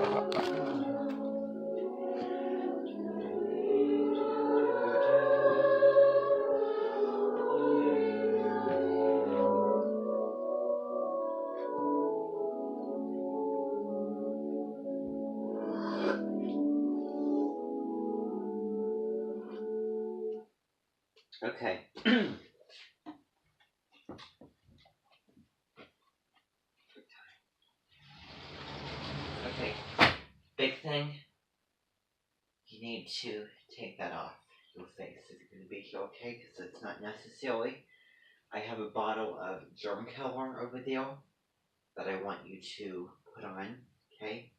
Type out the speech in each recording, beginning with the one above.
Okay. Okay. Big thing. You need to take that off your face if you're going to be here, okay? Because it's not necessary. I have a bottle of germ killer over there that I want you to put on, okay?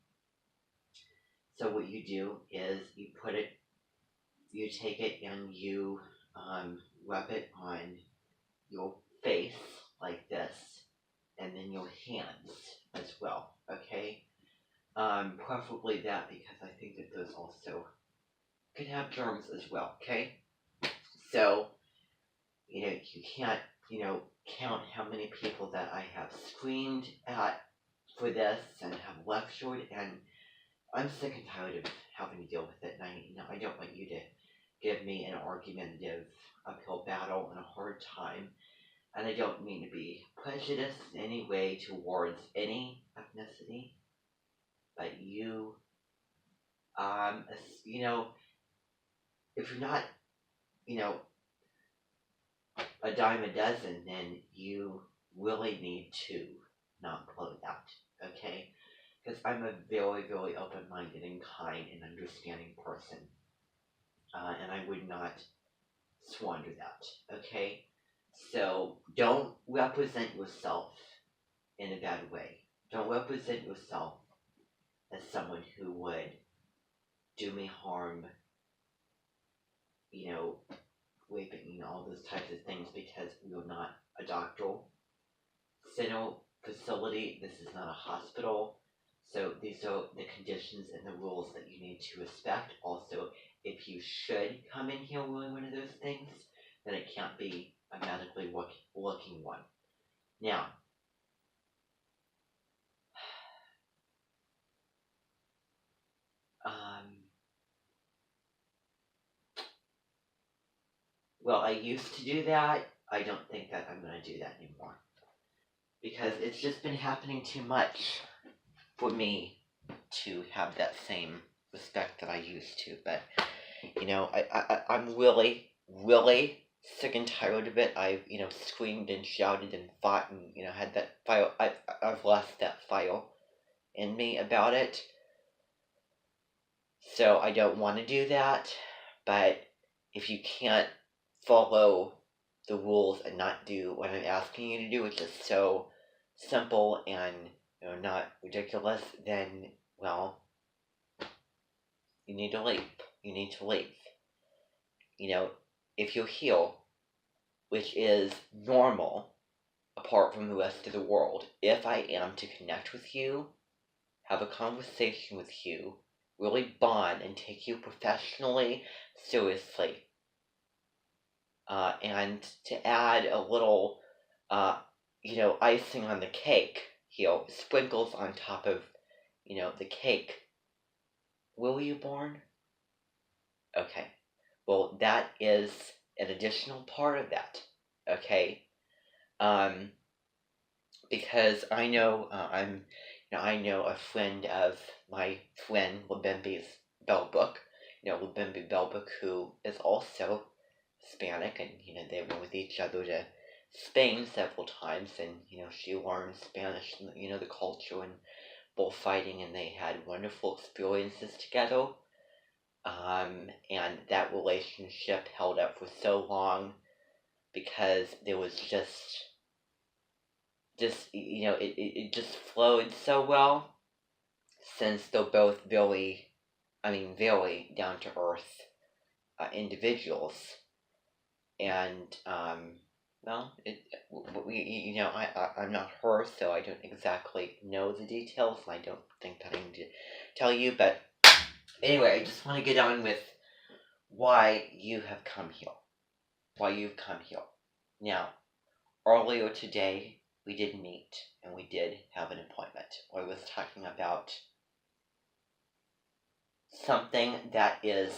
So what you do is you take it and you rub it on your face like this, and then your hands as well, okay? Preferably that because I think that those also could have germs as well, okay? So, you can't, count how many people that I have screamed at for this and have lectured, and I'm sick and tired of having to deal with it, and I don't want you to give me an argumentative uphill battle and a hard time, and I don't mean to be prejudiced in any way towards any ethnicity, but you, if you're not, you know, a dime a dozen, then you really need to not blow that, okay? Because I'm a very, very open-minded and kind and understanding person, and I would not squander that, okay? So don't represent yourself in a bad way. Don't represent yourself as someone who would do me harm, raping, all those types of things, because you're not a doctoral center facility. This is not a hospital. So these are the conditions and the rules that you need to respect. Also, if you should come in here wearing one of those things, then it can't be a medically working one. Now, well, I used to do that. I don't think that I'm going to do that anymore. Because it's just been happening too much for me to have that same respect that I used to. But, I'm really, really sick and tired of it. I've, screamed and shouted and fought and, had that fire. I've lost that fire in me about it. So I don't want to do that. But if you can't follow the rules and not do what I'm asking you to do, which is so simple and not ridiculous, then, well, you need to leave. You need to leave. If you're here, which is normal, apart from the rest of the world, if I am to connect with you, have a conversation with you, really bond and take you professionally seriously, and to add a little, icing on the cake, sprinkles on top of, the cake. Where were you born? Okay. Well, that is an additional part of that. Okay. Because I know I know a friend of my friend Labembe's Bellbook, Labembe Bellbook, who is also Hispanic, and they went with each other to Spain several times, and she learned Spanish, and the culture and bullfighting, and they had wonderful experiences together. And that relationship held up for so long because there was just it just flowed so well, since they're both very down to earth individuals. And well, I'm not her, so I don't exactly know the details, and I don't think that I need to tell you. But anyway, I just want to get on with why you have come here. Why you've come here. Now, earlier today, we did meet, and we did have an appointment. I was talking about something that is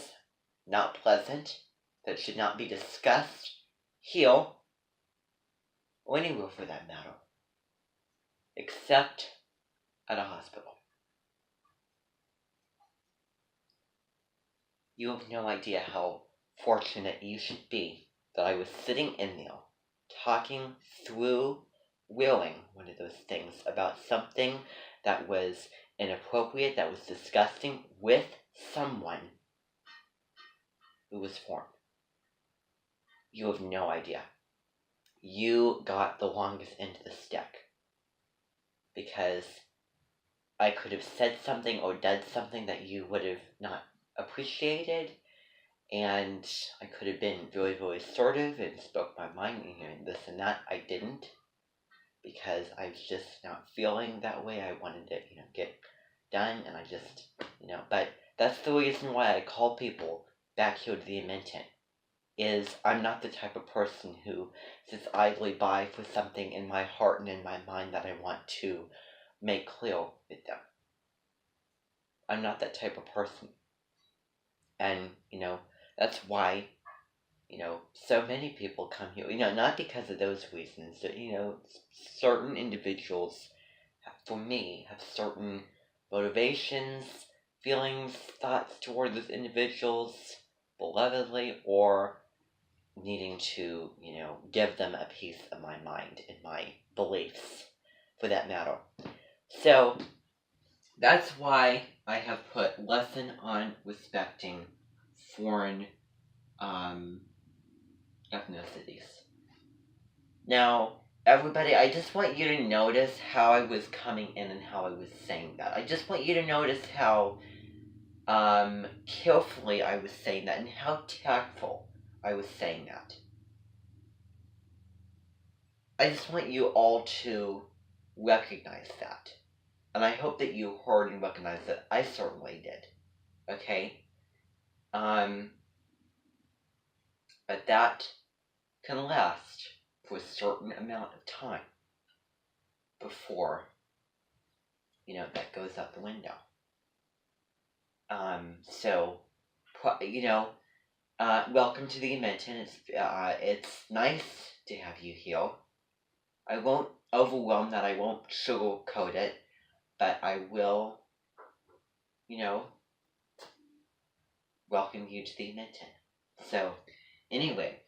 not pleasant, that should not be discussed, here, or anywhere for that matter, except at a hospital. You have no idea how fortunate you should be that I was sitting in there, talking through, willing one of those things about something that was inappropriate, that was disgusting, with someone who was foreign. You have no idea. You got the longest end of the stick. Because I could have said something or done something that you would have not appreciated, and I could have been very, very assertive and spoke my mind, and this and that. I didn't, because I was just not feeling that way. I wanted to, get done, and I just, but that's the reason why I call people back here to the Edmonton, is I'm not the type of person who sits idly by for something in my heart and in my mind that I want to make clear with them. I'm not that type of person. And, that's why, so many people come here, not because of those reasons, but, certain individuals, for me, have certain motivations, feelings, thoughts toward those individuals, belovedly, or needing to, give them a piece of my mind and my beliefs, for that matter. So, that's why I have put lesson on respecting foreign ethnicities. Now, everybody, I just want you to notice how I was coming in and how I was saying that. I just want you to notice how carefully I was saying that and how tactful I was saying that. I just want you all to recognize that. And I hope that you heard and recognized that I certainly did. Okay? But that can last for a certain amount of time before, that goes out the window. Welcome to the Edmonton. It's nice to have you here. I won't overwhelm that. I won't sugarcoat it, but I will, welcome you to the Edmonton. So, anyway,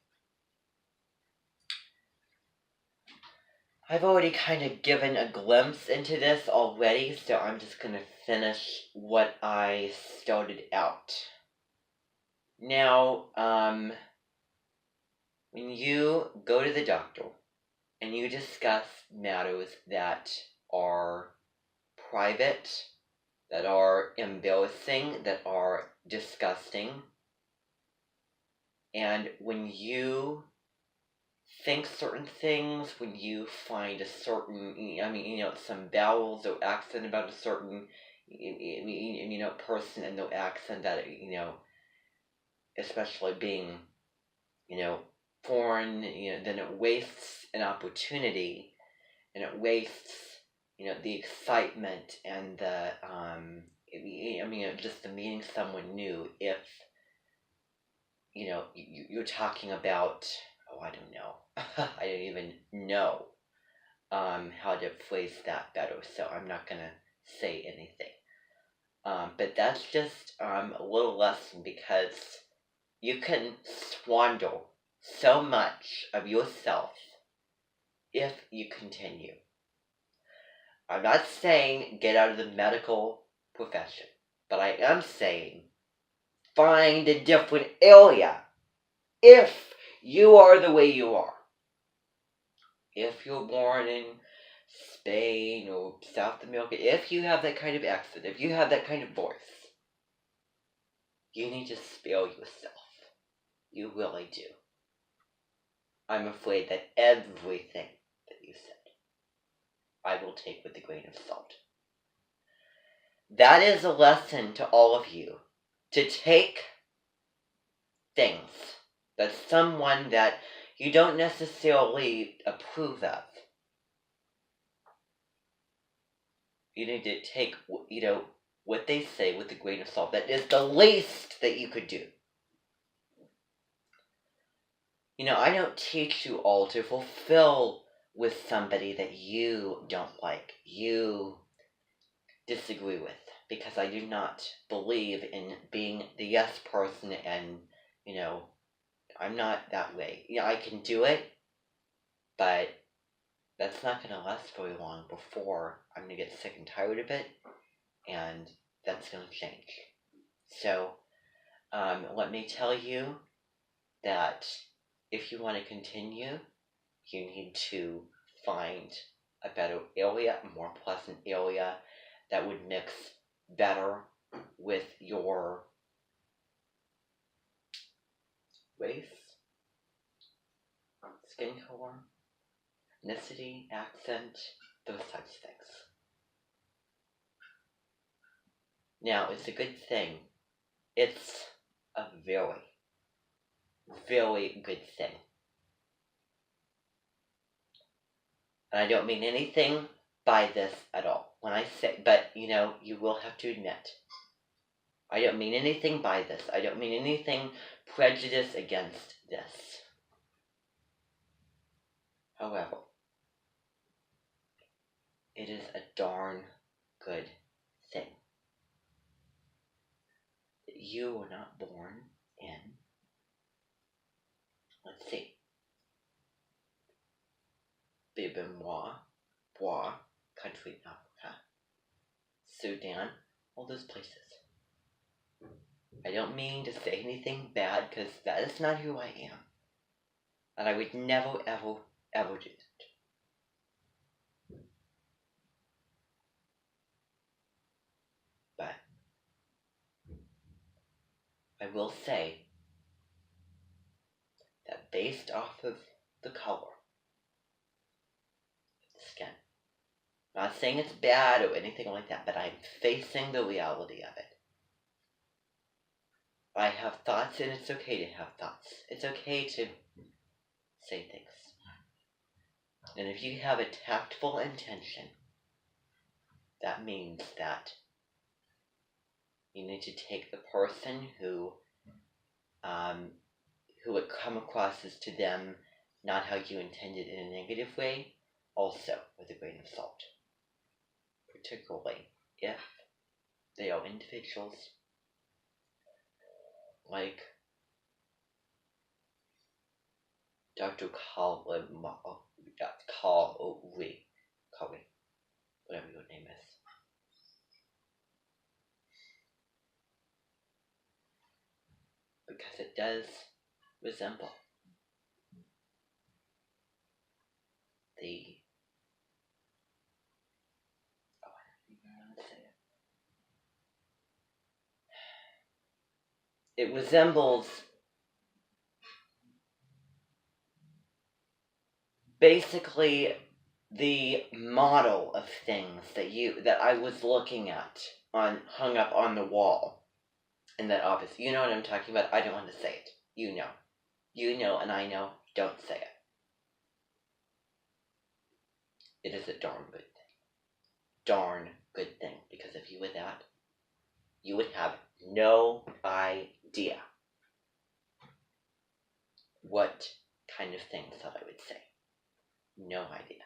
I've already kind of given a glimpse into this already, so I'm just going to finish what I started out. Now, when you go to the doctor and you discuss matters that are private, that are embarrassing, that are disgusting, and when you think certain things, when you find a certain, some vowels or accent about a certain, person and their accent that, especially being, foreign, then it wastes an opportunity, and it wastes, the excitement and the, just the meeting someone new if, you're talking about, I don't know. I don't even know how to phrase that better, so I'm not going to say anything. But that's just a little lesson, because you can squander so much of yourself if you continue. I'm not saying get out of the medical profession, but I am saying find a different area if you are the way you are. If you're born in Spain or South America, if you have that kind of accent, if you have that kind of voice, you need to spare yourself. You really do. I'm afraid that everything that you said, I will take with a grain of salt. That is a lesson to all of you, to take things that someone that you don't necessarily approve of, you need to take, what they say with a grain of salt. That is the least that you could do. I don't teach you all to fulfill with somebody that you don't like, you disagree with, because I do not believe in being the yes person and, I'm not that way. I can do it, but that's not going to last very long before I'm going to get sick and tired of it, and that's going to change. So, let me tell you that if you want to continue, you need to find a better area, a more pleasant area that would mix better with your race, skin color, ethnicity, accent, those types of things. Now, it's a good thing. It's a very, very good thing. And I don't mean anything by this at all. When I say, but you will have to admit, I don't mean anything by this. I don't mean anything prejudice against this. However, it is a darn good thing that you were not born in, let's see, Bibimwa, Bois, country in Africa, Sudan, all those places. I don't mean to say anything bad, because that is not who I am. And I would never, ever, ever do that. But I will say that based off of the color of the skin, I'm not saying it's bad or anything like that, but I'm facing the reality of it. I have thoughts, and it's okay to have thoughts. It's okay to say things. And if you have a tactful intention, that means that you need to take the person who would come across as to them not how you intended in a negative way, also with a grain of salt. Particularly if they are individuals like Dr. Carly, whatever your name is. Because it does resemble the I don't even know how to say it. It resembles basically the model of things that I was looking at hung up on the wall in that office. You know what I'm talking about? I don't want to say it. You know, and I know. Don't say it. It is a darn good thing. Darn good thing. Because if you were that, you would have no idea what kind of things that I would say. No idea.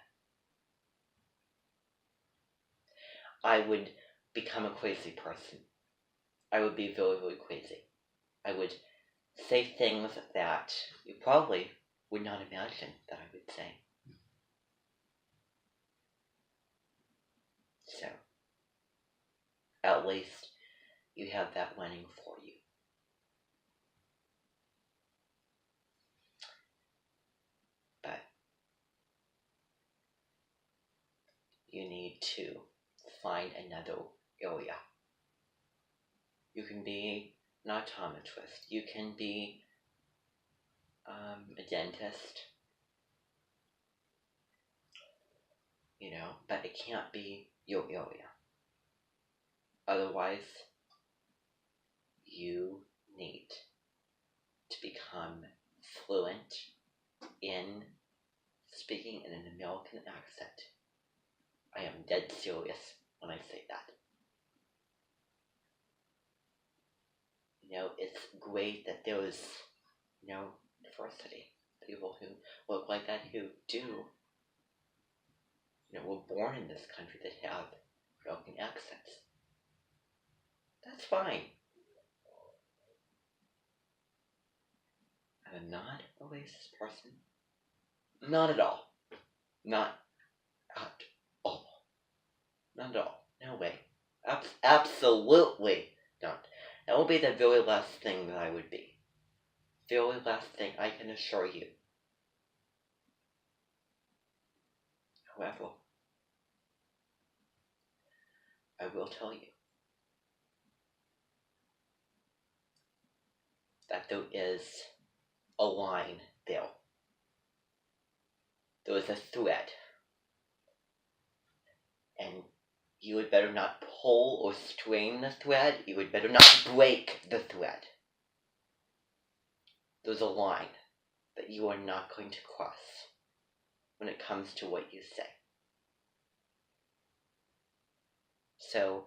I would become a crazy person. I would be very, very crazy. I would say things that you probably would not imagine that I would say. So, at least you have that running for you. But you need to find another area. You can be an optometrist. You can be a dentist. But it can't be your area. Otherwise, you need to become fluent in speaking in an American accent. I am dead serious when I say that. it's great that there was, diversity. People who look like that, who do, were born in this country that have broken accents. That's fine. I'm not a racist person. Not at all. Not at all. Not at all. No way. Absolutely not. That will be the very last thing that I would be. Very last thing, I can assure you. However, I will tell you that there is a line there. There is a thread. And you would better not pull or strain the thread. You would better not break the thread. There's a line that you are not going to cross when it comes to what you say. So,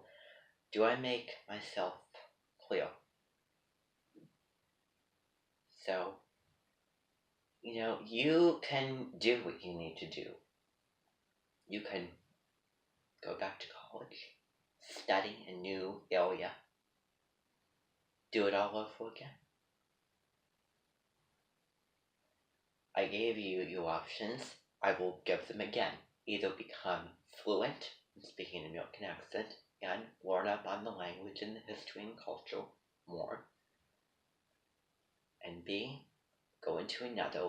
do I make myself clear? So, you can do what you need to do. You can go back to college, study a new area, do it all over again. I gave you your options. I will give them again. Either become fluent in speaking an American accent and learn up on the language and the history and culture more. And B, go into another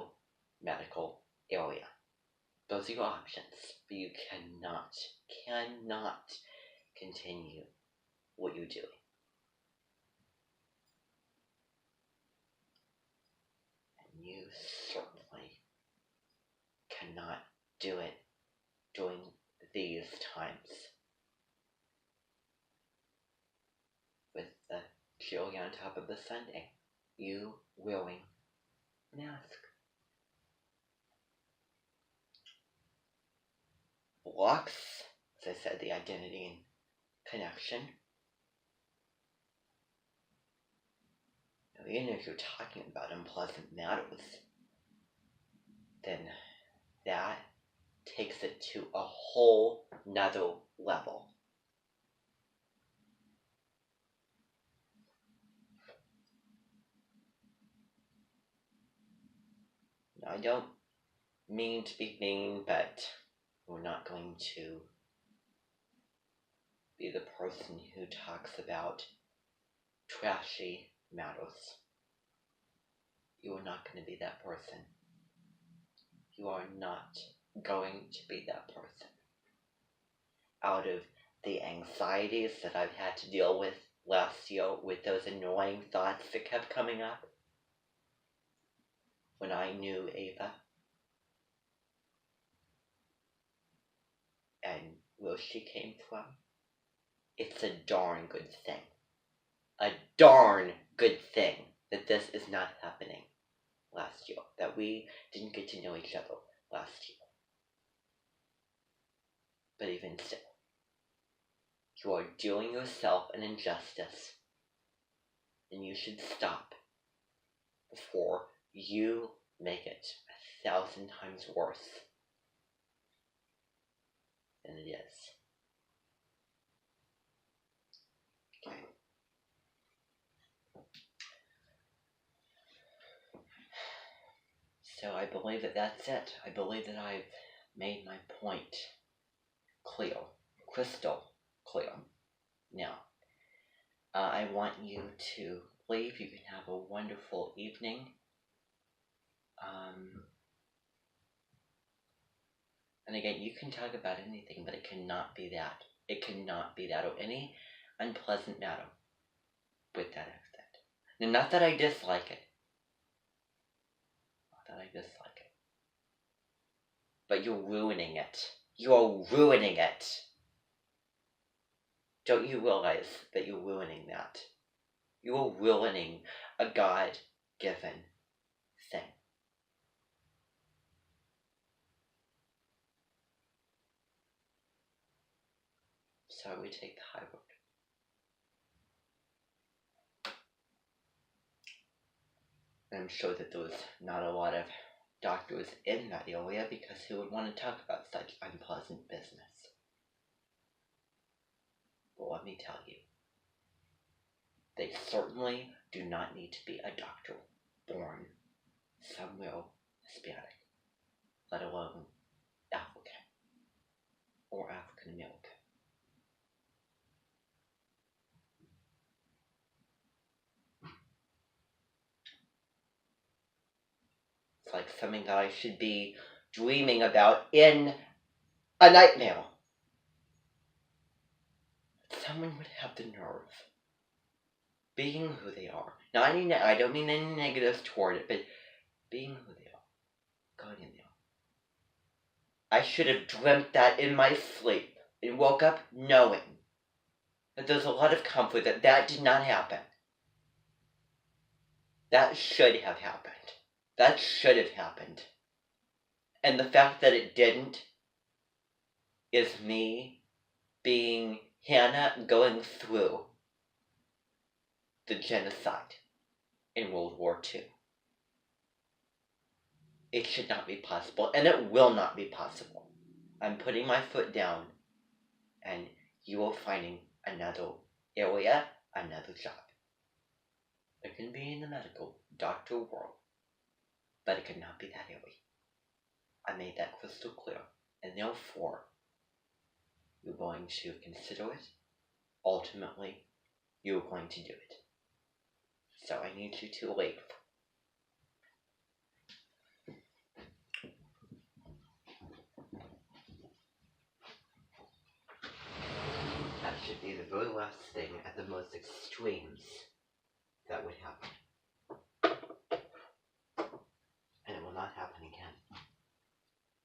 medical area. Those are your options. But you cannot continue what you're doing. And you certainly cannot do it during these times. With the cherry on top of the sundae, you wearing a mask. Blocks, as I said, the identity and connection. Now, even if you're talking about unpleasant matters, then that takes it to a whole nother level. Now, I don't mean to be mean, but we're not going to be the person who talks about trashy matters. You are not going to be that person. You are not going to be that person. Out of the anxieties that I've had to deal with last year, with those annoying thoughts that kept coming up, when I knew Ava, and where she came from, it's a darn good thing. A darn good thing that this is not happening last year, that we didn't get to know each other last year. But even still, you are doing yourself an injustice, and you should stop before you make it 1,000 times worse than it is. Okay. So I believe that that's it. I believe that I've made my point clear, crystal clear. Now, I want you to leave. You can have a wonderful evening. And again, you can talk about anything, but it cannot be that. It cannot be that, or any unpleasant matter with that accent. Now, not that I dislike it. But you're ruining it. You're ruining it. Don't you realize that you're ruining that? You're ruining a God-given thing. So we take the high road. I'm sure that there's not a lot of doctors in that area because who would want to talk about such unpleasant business? But let me tell you, they certainly do not need to be a doctor born somewhere Hispanic, let alone African or African American. It's like something that I should be dreaming about in a nightmare. Someone would have the nerve, being who they are. Now, I don't mean any negatives toward it, but being who they are, going in there. I should have dreamt that in my sleep and woke up knowing that there's a lot of comfort that that did not happen. That should have happened. That should have happened. And the fact that it didn't is me being Hannah going through the genocide in World War II. It should not be possible, and it will not be possible. I'm putting my foot down, and you are finding another area, another job. It can be in the medical doctor world, but it cannot be that area. I made that crystal clear, and therefore, you're going to consider it. Ultimately, you're going to do it. So I need you to leave. That should be the very last thing at the most extremes that would happen. And it will not happen again.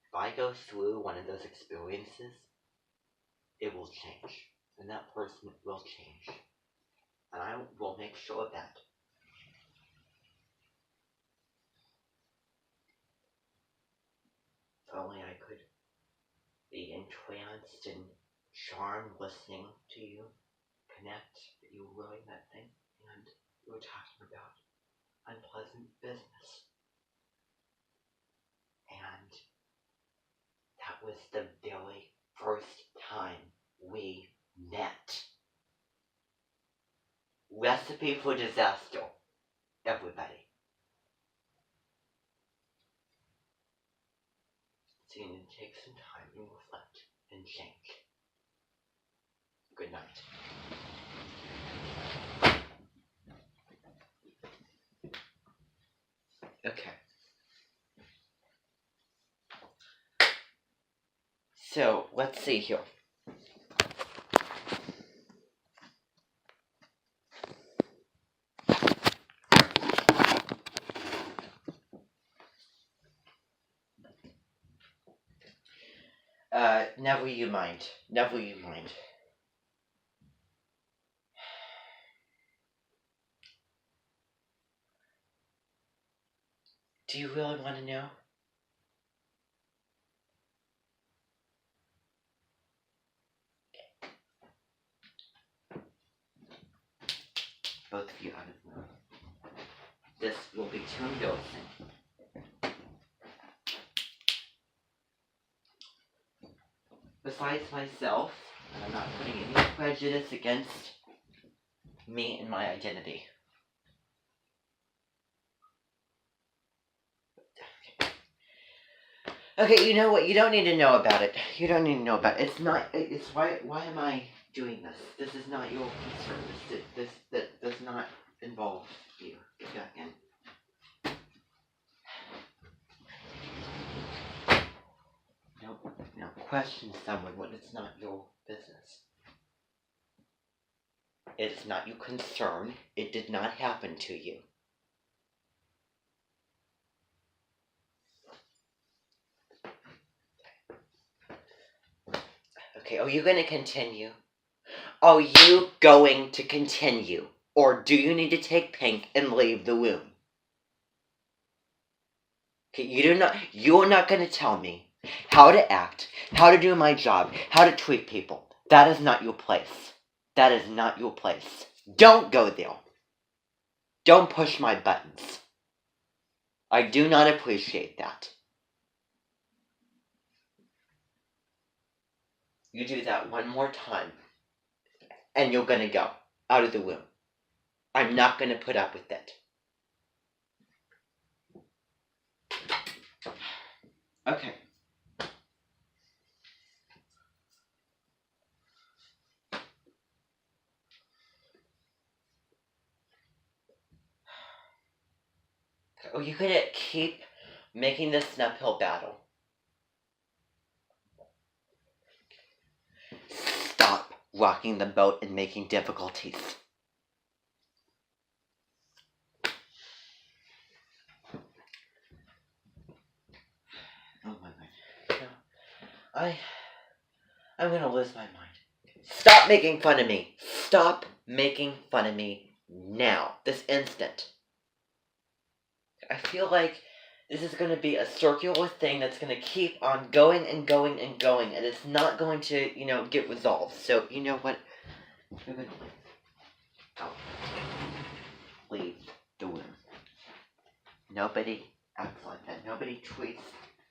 If I go through one of those experiences, it will change. And that person will change. And I will make sure of that. If only I could be entranced and charmed listening to you, connect, that you were really that thing, and you were talking about unpleasant business. And that was the very first time we met. Recipe for disaster, everybody. So you need to take some time and reflect and change. Good night. Okay. So, let's see here. Never you mind. Never you mind. Do you really want to know? Both of you out of the room. This will be too embarrassing. Besides myself, and I'm not putting any prejudice against me and my identity. Okay, you know what? You don't need to know about it. You don't need to know about it. It's why am I doing this? This is not your concern. This does not involve you. Get back in. Now question someone when it's not your business. It's not your concern. It did not happen to you. Okay, are you going to continue? Are you going to continue? Or do you need to take pink and leave the room? Okay, you're not going to tell me how to act, how to do my job, how to treat people. That is not your place. That is not your place. Don't go there. Don't push my buttons. I do not appreciate that. You do that one more time, and you're gonna go out of the room. I'm not gonna put up with it. Okay. Or you gonna keep making this an uphill battle. Stop rocking the boat and making difficulties. Oh my god. No, I'm gonna lose my mind. Stop making fun of me. Stop making fun of me now. This instant. I feel like this is going to be a circular thing that's going to keep on going and going and going, and it's not going to, get resolved. So, you know what? You're going to leave. Out. Leave the room. Nobody acts like that. Nobody treats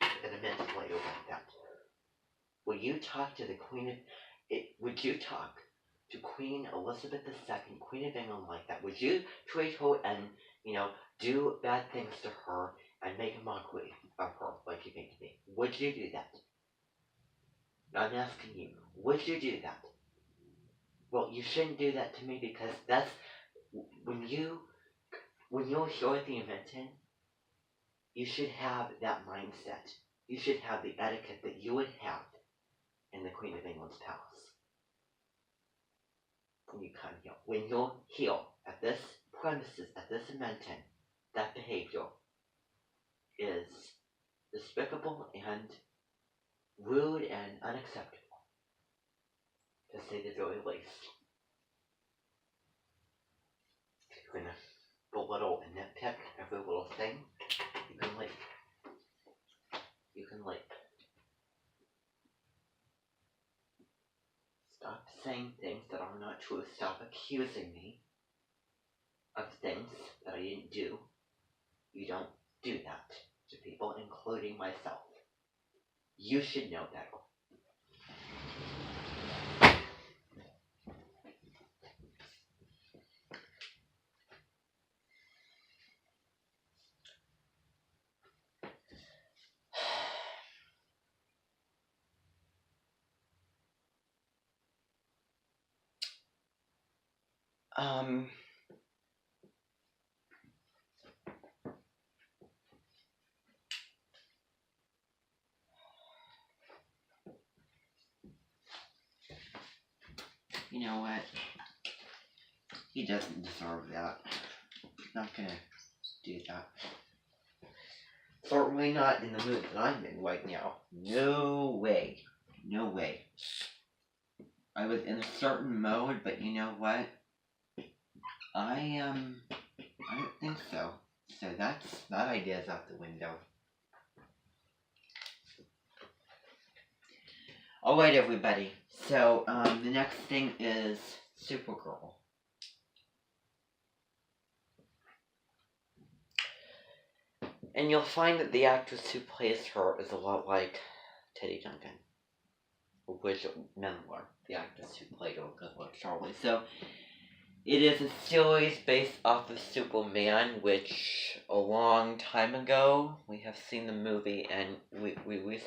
an immense lady like that. Will you talk to the Queen of... Would you talk to Queen Elizabeth II, Queen of England like that? Would you treat her and, do bad things to her and make a mockery of her like you make me? Would you do that? I'm asking you, would you do that? Well, you shouldn't do that to me because that's... When you're here at the invention, you should have that mindset. You should have the etiquette that you would have in the Queen of England's palace. When you come here. When you're here at this premises, at this invention, that behavior is despicable and rude and unacceptable, to say the very least. You're gonna belittle and nitpick every little thing. You can leave. You can leave. Stop saying things that are not true. Stop accusing me of things that I didn't do. You don't do that to people, including myself. You should know better. You know what? He doesn't deserve that. He's not gonna do that. Certainly not in the mood that I'm in right now. No way. No way. I was in a certain mode, but you know what? I don't think so. So that idea's out the window. Alright, everybody. So, the next thing is Supergirl. And you'll find that the actress who plays her is a lot like Teddy Duncan. Which, Menler, the actress who played her, like Charlie. So, it is a series based off of Superman, which a long time ago, we have seen the movie, and we recently